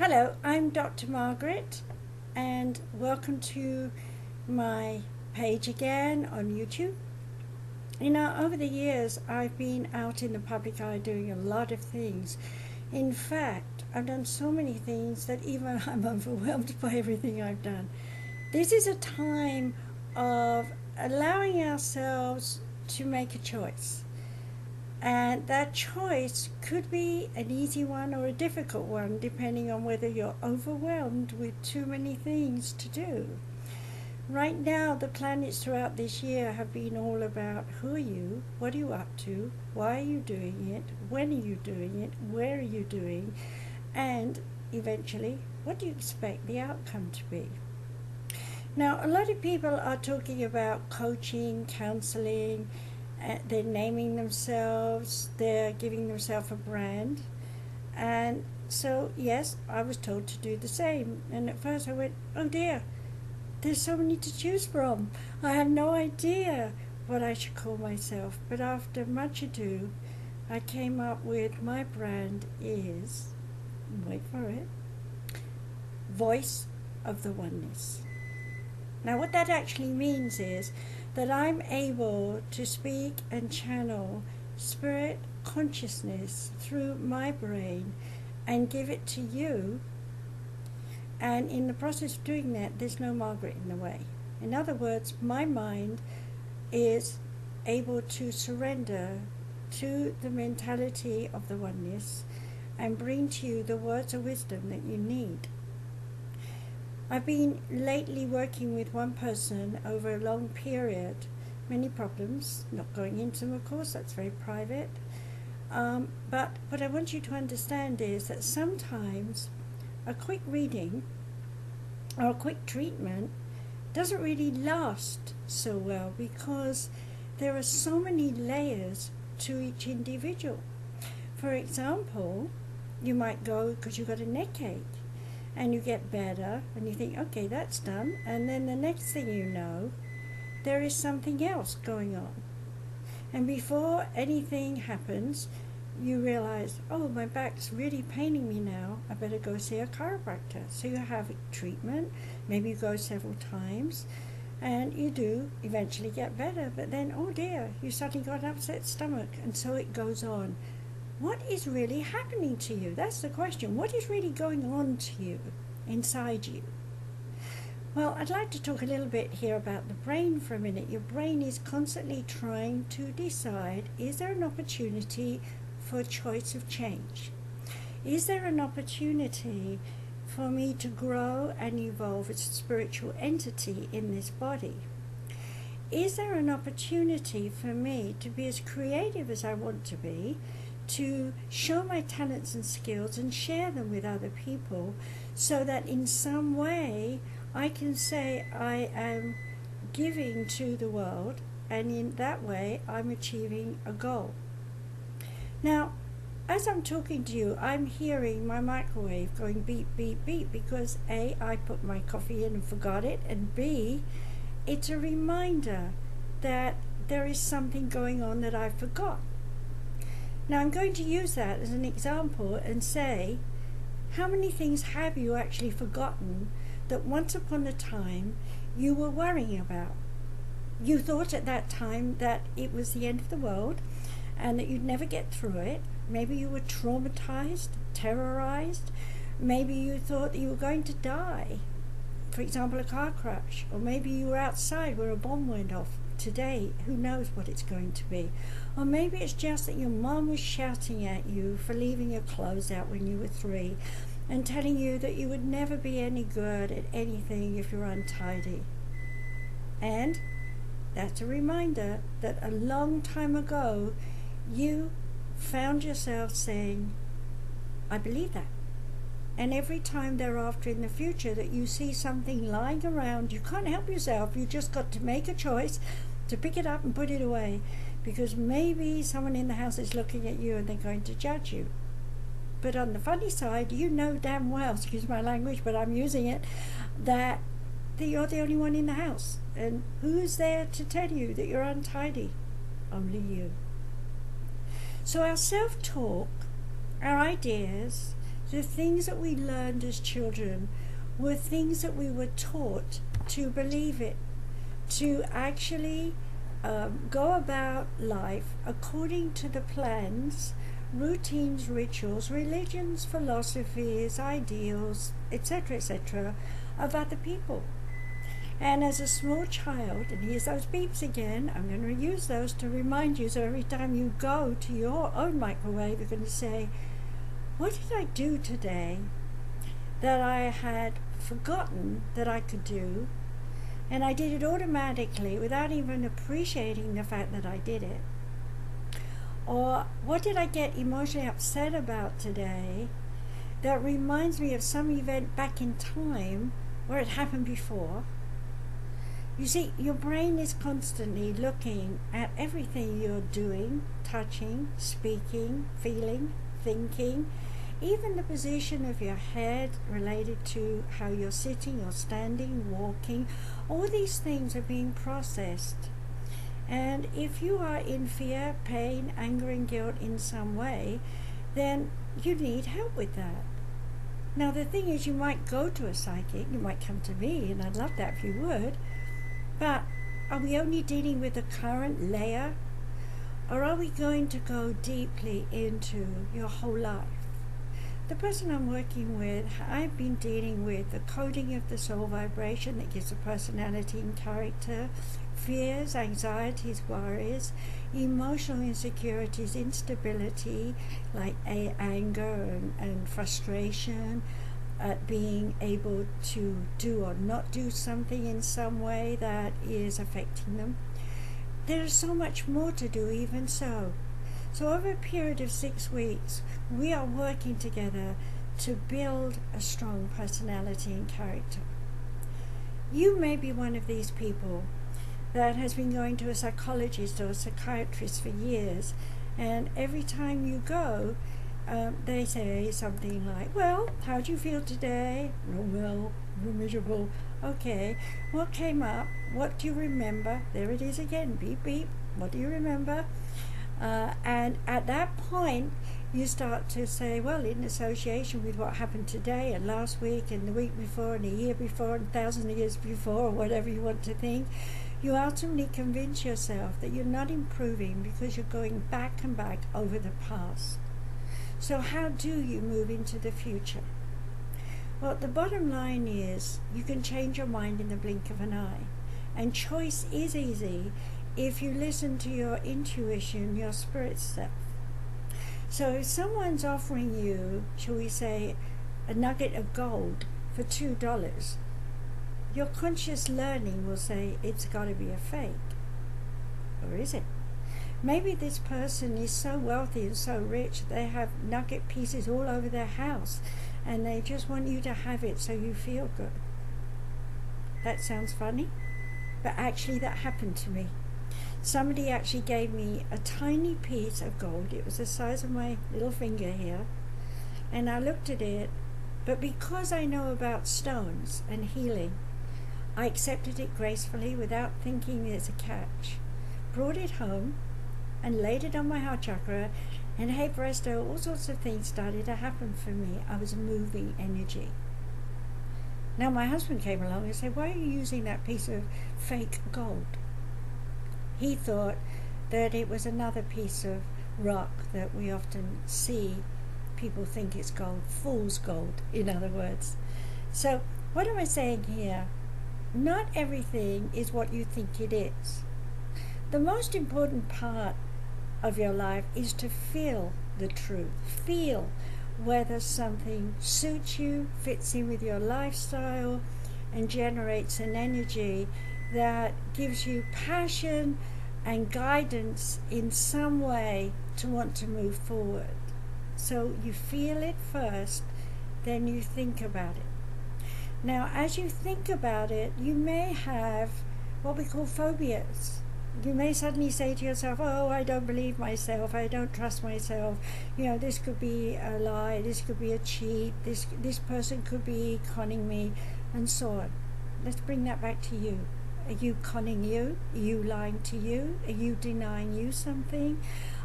Hello, I'm Dr. Margaret, and welcome to my page again on YouTube. Over the years, I've been out in the public eye doing a lot of things. In fact, I've done so many things that even I'm overwhelmed by everything I've done. This is a time of allowing ourselves to make a choice. And that choice could be an easy one or a difficult one, depending on whether you're overwhelmed with too many things to do. Right now, the planets throughout this year have been all about who are you, what are you up to, why are you doing it, when are you doing it, where are you doing, and eventually, what do you expect the outcome to be? Now, a lot of people are talking about coaching, counseling. They're naming themselves, they're giving themselves a brand. And so, yes, I was told to do the same. And at first I went, oh dear, there's so many to choose from. I have no idea what I should call myself. But after much ado, I came up with my brand is, wait for it, Voice of the Oneness. Now what that actually means is that I'm able to speak and channel spirit consciousness through my brain and give it to you, and in the process of doing that, there's no Margaret in the way. In other words, my mind is able to surrender to the mentality of the oneness and bring to you the words of wisdom that you need. I've been lately working with one person over a long period, many problems, not going into them of course, that's very private. But what I want you to understand is that sometimes a quick reading or a quick treatment doesn't really last so well because there are so many layers to each individual. For example, you might go because you've got a neck ache. And you get better, and you think, okay, that's done. And then the next thing you know, there is something else going on. And before anything happens, you realize, oh, my back's really paining me now. I better go see a chiropractor. So you have a treatment. Maybe you go several times, and you do eventually get better. But then, oh dear, you suddenly got an upset stomach, and so it goes on. What is really happening to you? That's the question. What is really going on to you, inside you? Well, I'd like to talk a little bit here about the brain for a minute. Your brain is constantly trying to decide, is there an opportunity for choice of change? Is there an opportunity for me to grow and evolve as a spiritual entity in this body? Is there an opportunity for me to be as creative as I want to be, to show my talents and skills and share them with other people so that in some way I can say I am giving to the world, and in that way I'm achieving a goal. Now, as I'm talking to you, I'm hearing my microwave going beep, beep, beep because A, I put my coffee in and forgot it, and B, it's a reminder that there is something going on that I forgot. Now I'm going to use that as an example and say, how many things have you actually forgotten that once upon a time you were worrying about? You thought at that time that it was the end of the world and that you'd never get through it. Maybe you were traumatized, terrorized. Maybe you thought that you were going to die. For example, a car crash. Or maybe you were outside where a bomb went off. Today, who knows what it's going to be. Or maybe it's just that your mom was shouting at you for leaving your clothes out when you were 3 and telling you that you would never be any good at anything if you're untidy. And that's a reminder that a long time ago you found yourself saying, I believe that. And every time thereafter in the future that you see something lying around, you can't help yourself. You just got to make a choice to pick it up and put it away, because maybe someone in the house is looking at you and they're going to judge you. But on the funny side, you know damn well, excuse my language, but I'm using it, that you're the only one in the house. And who's there to tell you that you're untidy? Only you. So our self-talk, our ideas, The things that we learned as children were things that we were taught to believe it, to actually go about life according to the plans, routines, rituals, religions, philosophies, ideals, etc., of other people. And as a small child, and here's those beeps again, I'm going to use those to remind you, so every time you go to your own microwave, you're going to say, what did I do today that I had forgotten that I could do, and I did it automatically without even appreciating the fact that I did it? Or what did I get emotionally upset about today that reminds me of some event back in time where it happened before? You see, your brain is constantly looking at everything you're doing, touching, speaking, feeling, thinking, even the position of your head related to how you're sitting or standing, walking. All these things are being processed. And if you are in fear, pain, anger, and guilt in some way, then you need help with that. Now, the thing is, you might go to a psychic, you might come to me, and I'd love that if you would, but are we only dealing with the current layer, or are we going to go deeply into your whole life? The person I'm working with, I've been dealing with the coding of the soul vibration that gives a personality and character, fears, anxieties, worries, emotional insecurities, instability, like anger and frustration, at being able to do or not do something in some way that is affecting them. There's so much more to do even so. So over a period of 6 weeks, we are working together to build a strong personality and character. You may be one of these people that has been going to a psychologist or a psychiatrist for years, and every time you go, they say something like, well, how do you feel today? Oh, well, we're miserable. Okay, what came up? What do you remember? There it is again, beep, beep. What do you remember? And at that point, you start to say, well, in association with what happened today and last week and the week before and the year before and thousands of years before, or whatever you want to think, you ultimately convince yourself that you're not improving because you're going back and back over the past. So how do you move into the future? Well, the bottom line is you can change your mind in the blink of an eye. And choice is easy if you listen to your intuition, your spirit self. So if someone's offering you, shall we say, a nugget of gold for $2, your conscious learning will say it's got to be a fake. Or is it? Maybe this person is so wealthy and so rich, they have nugget pieces all over their house, and they just want you to have it so you feel good. That sounds funny, but actually that happened to me. Somebody actually gave me a tiny piece of gold. It was the size of my little finger here, and I looked at it, but because I know about stones and healing, I accepted it gracefully without thinking there's a catch, brought it home, and laid it on my heart chakra, and hey presto, all sorts of things started to happen for me. I was moving energy. Now my husband came along and said, why are you using that piece of fake gold? He thought that it was another piece of rock that we often see. People think it's gold, fool's gold, in other words. So what am I saying here? Not everything is what you think it is. The most important part of your life is to feel the truth. Feel whether something suits you, fits in with your lifestyle, and generates an energy that gives you passion and guidance in some way to want to move forward. So you feel it first, then you think about it. Now, as you think about it, you may have what we call phobias. You may suddenly say to yourself, oh, I don't believe myself, I don't trust myself, this could be a lie, this could be a cheat, this person could be conning me, and so on. Let's bring that back to you. Are you conning you? Are you lying to you? Are you denying you something?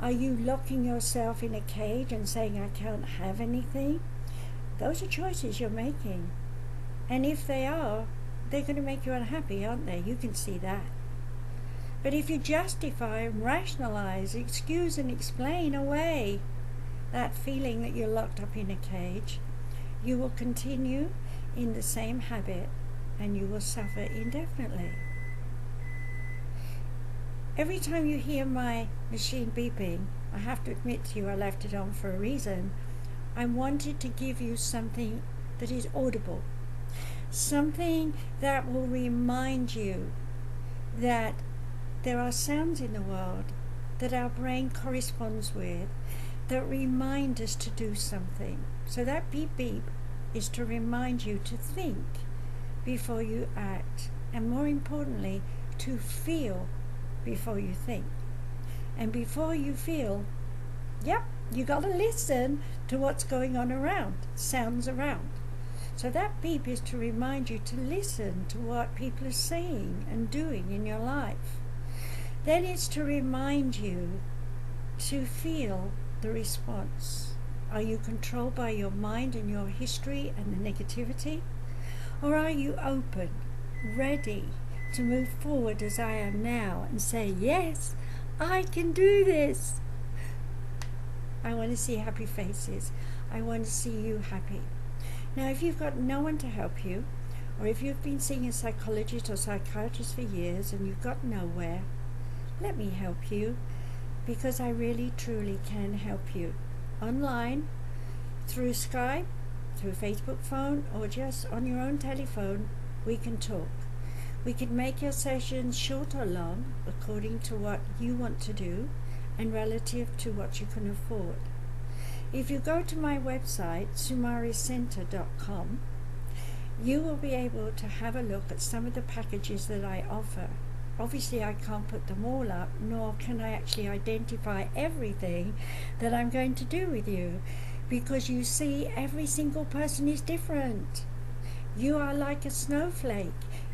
Are you locking yourself in a cage and saying, I can't have anything? Those are choices you're making. And if they are, they're going to make you unhappy, aren't they? You can see that. But if you justify, rationalize, excuse and explain away that feeling that you're locked up in a cage, you will continue in the same habit and you will suffer indefinitely. Every time you hear my machine beeping, I have to admit to you I left it on for a reason. I wanted to give you something that is audible, something that will remind you that there are sounds in the world that our brain corresponds with that remind us to do something. So that beep beep is to remind you to think before you act, and more importantly, to feel before you think. And before you feel, yep, you got to listen to what's going on around, sounds around. So that beep is to remind you to listen to what people are saying and doing in your life. Then it's to remind you to feel the response. Are you controlled by your mind and your history and the negativity? Or are you open, ready to move forward as I am now and say, yes, I can do this? I want to see happy faces. I want to see you happy. Now, if you've got no one to help you, or if you've been seeing a psychologist or psychiatrist for years and you've got nowhere, let me help you, because I really truly can help you. Online, through Skype, through Facebook phone, or just on your own telephone, we can talk. We can make your sessions short or long according to what you want to do and relative to what you can afford. If you go to my website, sumaricenter.com, you will be able to have a look at some of the packages that I offer. Obviously, I can't put them all up, nor can I actually identify everything that I'm going to do with you, because you see, every single person is different. You are like a snowflake.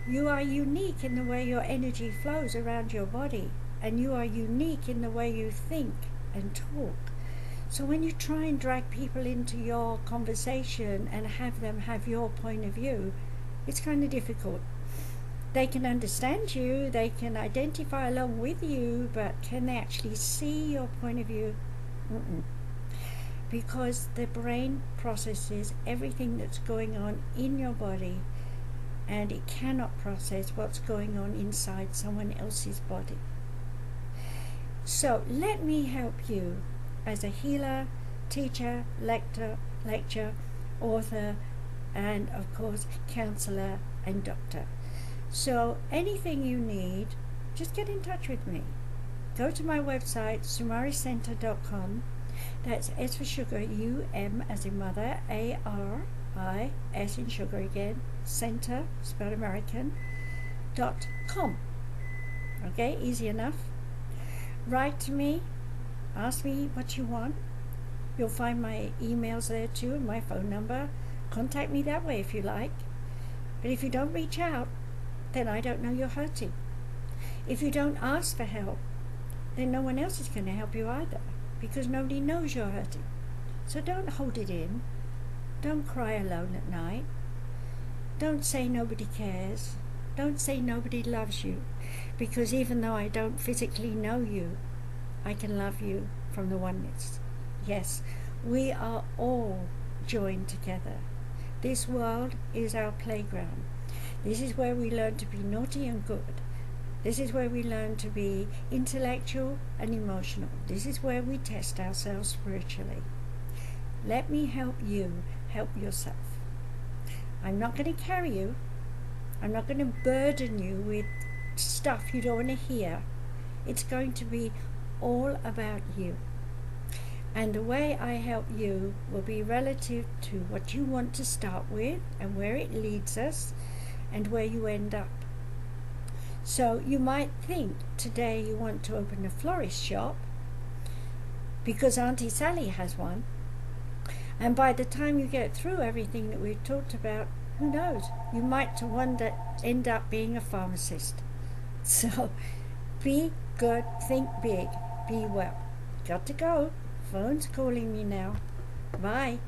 You are unique in the way your energy flows around your body, and you are unique in the way you think and talk. So when you try and drag people into your conversation and have them have your point of view, it's kind of difficult. They can understand you, they can identify along with you, but can they actually see your point of view? Because the brain processes everything that's going on in your body, and it cannot process what's going on inside someone else's body. So let me help you as a healer, teacher, lecturer, author, and of course counselor and doctor. So anything you need, just get in touch with me. Go to my website, sumaricenter.com. That's S for sugar, U-M as in mother, A-R-I, S in sugar again, center, spelled American, .com. Okay, easy enough. Write to me, ask me what you want. You'll find my emails there too and my phone number. Contact me that way if you like. But if you don't reach out, then I don't know you're hurting. If you don't ask for help, then no one else is going to help you either, because nobody knows you're hurting. So don't hold it in. Don't cry alone at night. Don't say nobody cares. Don't say nobody loves you, because even though I don't physically know you, I can love you from the oneness. Yes, we are all joined together. This world is our playground. This is where we learn to be naughty and good. This is where we learn to be intellectual and emotional. This is where we test ourselves spiritually. Let me help you help yourself. I'm not going to carry you. I'm not going to burden you with stuff you don't want to hear. It's going to be all about you. And the way I help you will be relative to what you want to start with and where it leads us and where you end up. So you might think today you want to open a florist shop because Auntie Sally has one. And by the time you get through everything that we've talked about, who knows? You might end up being a pharmacist. So be good, think big, be well. Got to go. Phone's calling me now. Bye.